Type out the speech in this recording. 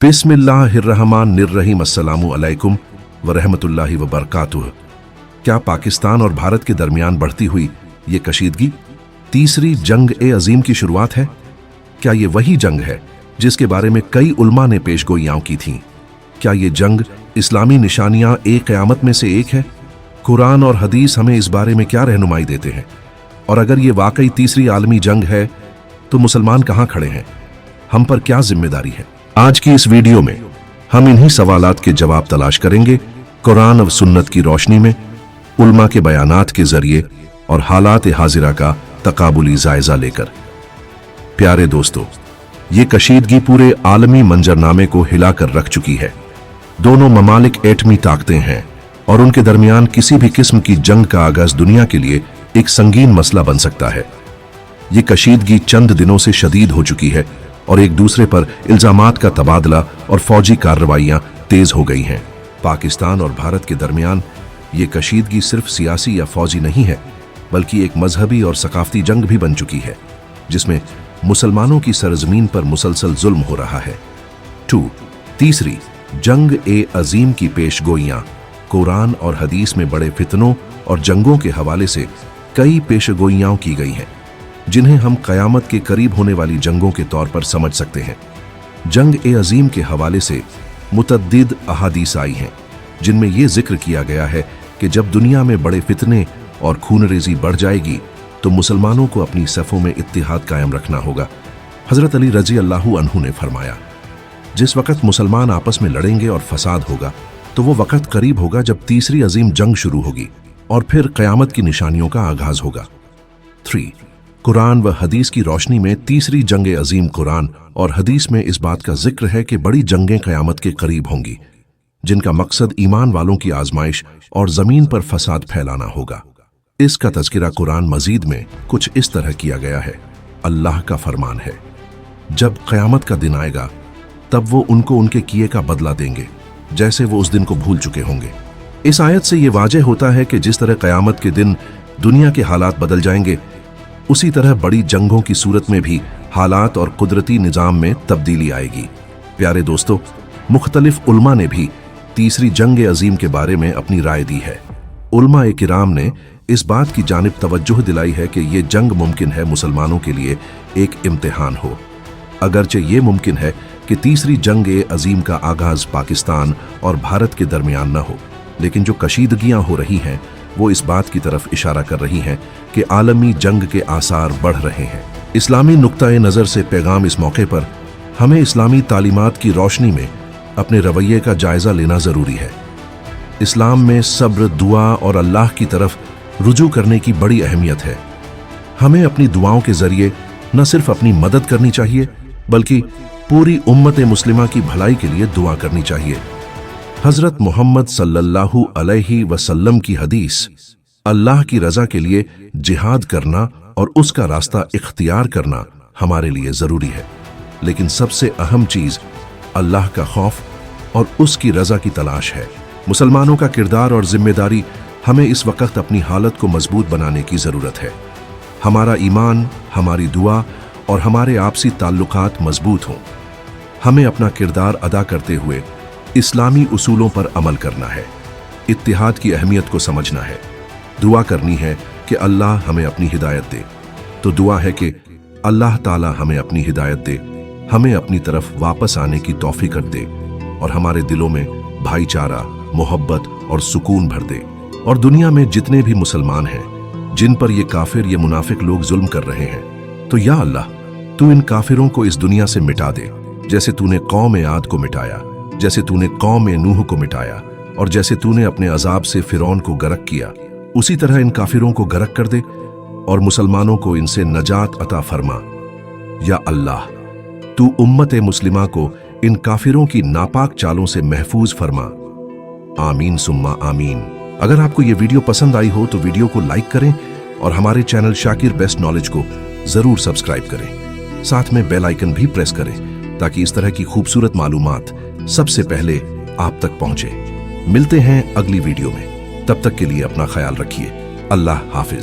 बिस्मिल्लाहिर्रहमानिर्रहीम। अस्सलामु अलैकुम व रहमतुल्लाहि व बरकातुह। क्या पाकिस्तान और भारत के दरमियान बढ़ती हुई ये कशीदगी तीसरी जंग-ए-अजीम की शुरुआत है? क्या ये वही जंग है जिसके बारे में कई उलमा ने पेशगोइयां की थीं? क्या ये जंग इस्लामी निशानियां एक क़यामत में से एक है? कुरान और हदीस हमें इस बारे में क्या रहनुमाई देते हैं? और अगर ये वाकई तीसरी आलमी जंग है तो मुसलमान कहाँ खड़े हैं? हम पर क्या जिम्मेदारी है? आज की इस वीडियो में हम इन्हीं सवालात के जवाब तलाश करेंगे, कुरान और सुन्नत की रोशनी में, उलमा के बयानात के जरिए और हालात हाजिरा का तकाबुली जायजा लेकर। प्यारे दोस्तों, ये कशीदगी पूरे आलमी मंजरनामे को हिलाकर रख चुकी है। दोनों ममालिक एटमी ताकतें हैं और उनके दरमियान किसी भी किस्म की जंग का आगाज दुनिया के लिए एक संगीन मसला बन सकता है। ये कशीदगी चंद दिनों से शदीद हो चुकी है और एक दूसरे पर इल्जामात का तबादला और फौजी कार्रवाइयां तेज हो गई हैं। पाकिस्तान और भारत के दरमियान ये कशीदगी सिर्फ सियासी या फौजी नहीं है, बल्कि एक मजहबी और सकाफती जंग भी बन चुकी है, जिसमें मुसलमानों की सरजमीन पर मुसलसल जुल्म हो रहा है। तीसरी जंग-ए-अजीम की पेशगोइयां। कुरान और हदीस में बड़े फितनों और जंगों के हवाले से कई पेशगोइयां की गई हैं, जिन्हें हम क़यामत के करीब होने वाली जंगों के तौर पर समझ सकते हैं। जंग-ए-अजीम के हवाले से मुतअद्दिद अहादीस आई हैं, जिनमें यह जिक्र किया गया है कि जब दुनिया में बड़े फितने और खूनरेजी बढ़ जाएगी तो मुसलमानों को अपनी सफ़ों में इत्तिहाद कायम रखना होगा। हज़रत अली रज़ी अल्लाहु अन्हु ने फरमाया, जिस वक़्त मुसलमान आपस में लड़ेंगे और फसाद होगा तो वो वक़्त करीब होगा जब तीसरी अजीम जंग शुरू होगी और फिर क़यामत की निशानियों का आगाज़ होगा। 3. कुरान व हदीस की रोशनी में तीसरी जंग-ए-अजीम। कुरान और हदीस में इस बात का जिक्र है कि बड़ी जंगें क़यामत के करीब होंगी, जिनका मकसद ईमान वालों की आजमाइश और ज़मीन पर फसाद फैलाना होगा। इसका तज़किरा कुरान मजीद में कुछ इस तरह किया गया है। अल्लाह का फरमान है, जब क़यामत का दिन आएगा तब वो उनको उनके किए का बदला देंगे, जैसे वो उस दिन को भूल चुके होंगे। इस आयत से ये वाज़ेह होता है कि जिस तरह क़यामत के दिन दुनिया के हालात बदल जाएंगे, उसी तरह बड़ी जंगों की सूरत में भी हालात और कुदरती निज़ाम में तब्दीली आएगी। प्यारे दोस्तों, मुख्तलिफ उलमा ने भी तीसरी जंग-ए-अजीम के बारे में अपनी राय दी है। उलमा किराम ने इस बात की जानिब तवज्जुह दिलाई है कि ये जंग मुमकिन है मुसलमानों के लिए एक इम्तिहान हो। अगरचे ये मुमकिन है कि तीसरी जंग-ए-अजीम का आगाज़ पाकिस्तान और भारत के दरमियान न हो, लेकिन जो कशीदगियाँ हो रही हैं वो इस बात की तरफ इशारा कर रही हैं कि आलमी जंग के आसार बढ़ रहे हैं। इस्लामी नुक्ता-ए नज़र से पैगाम। इस मौके पर हमें इस्लामी तालीमात की रोशनी में अपने रवैये का जायज़ा लेना ज़रूरी है। इस्लाम में सब्र, दुआ और अल्लाह की तरफ रुजू करने की बड़ी अहमियत है। हमें अपनी दुआओं के ज़रिए न सिर्फ अपनी मदद करनी चाहिए, बल्कि पूरी उम्मत मुस्लिमा की भलाई के लिए दुआ करनी चाहिए। हज़रत मोहम्मद सल्लल्लाहु अलैहि वसल्लम की हदीस, अल्लाह की रज़ा के लिए जिहाद करना और उसका रास्ता इख्तियार करना हमारे लिए ज़रूरी है, लेकिन सबसे अहम चीज़ अल्लाह का खौफ और उसकी रज़ा की तलाश है। मुसलमानों का किरदार और जिम्मेदारी। हमें इस वक्त अपनी हालत को मजबूत बनाने की ज़रूरत है। हमारा ईमान, हमारी दुआ और हमारे आपसी ताल्लुकात मजबूत हों। हमें अपना किरदार अदा करते हुए इस्लामी उसूलों पर अमल करना है। इत्तिहाद की अहमियत को समझना है। दुआ करनी है कि अल्लाह हमें अपनी हिदायत दे। तो दुआ है कि अल्लाह ताला हमें अपनी हिदायत दे, हमें अपनी तरफ वापस आने की तौफीक दे और हमारे दिलों में भाईचारा, मोहब्बत और सुकून भर दे। और दुनिया में जितने भी मुसलमान हैं जिन पर ये काफिर, ये मुनाफिक लोग जुल्म कर रहे हैं, तो या अल्लाह, तू इन काफिरों को इस दुनिया से मिटा दे, जैसे तूने कौम आद को मिटाया, जैसे तूने कौम नूह को मिटाया और जैसे तूने अपने अजाब से फिरौन को गरक किया। उसी तरह इन काफिरों को गरक कर दे और मुसलमानों को इनसे नजात अता फरमा। या अल्लाह, तू उम्मत मुस्लिमा को इन काफिरों की नापाक चालों से महफूज फरमा। आमीन सुम्मा आमीन। अगर आपको ये वीडियो पसंद आई हो तो वीडियो को लाइक करें और हमारे चैनल शाकिर बेस्ट नॉलेज को ज़रूर सब्सक्राइब करें। साथ में बेल आइकन भी प्रेस करें ताकि इस तरह की खूबसूरत मालूमात सबसे पहले आप तक पहुंचे। मिलते हैं अगली वीडियो में, तब तक के लिए अपना ख्याल रखिए। अल्लाह हाफिज।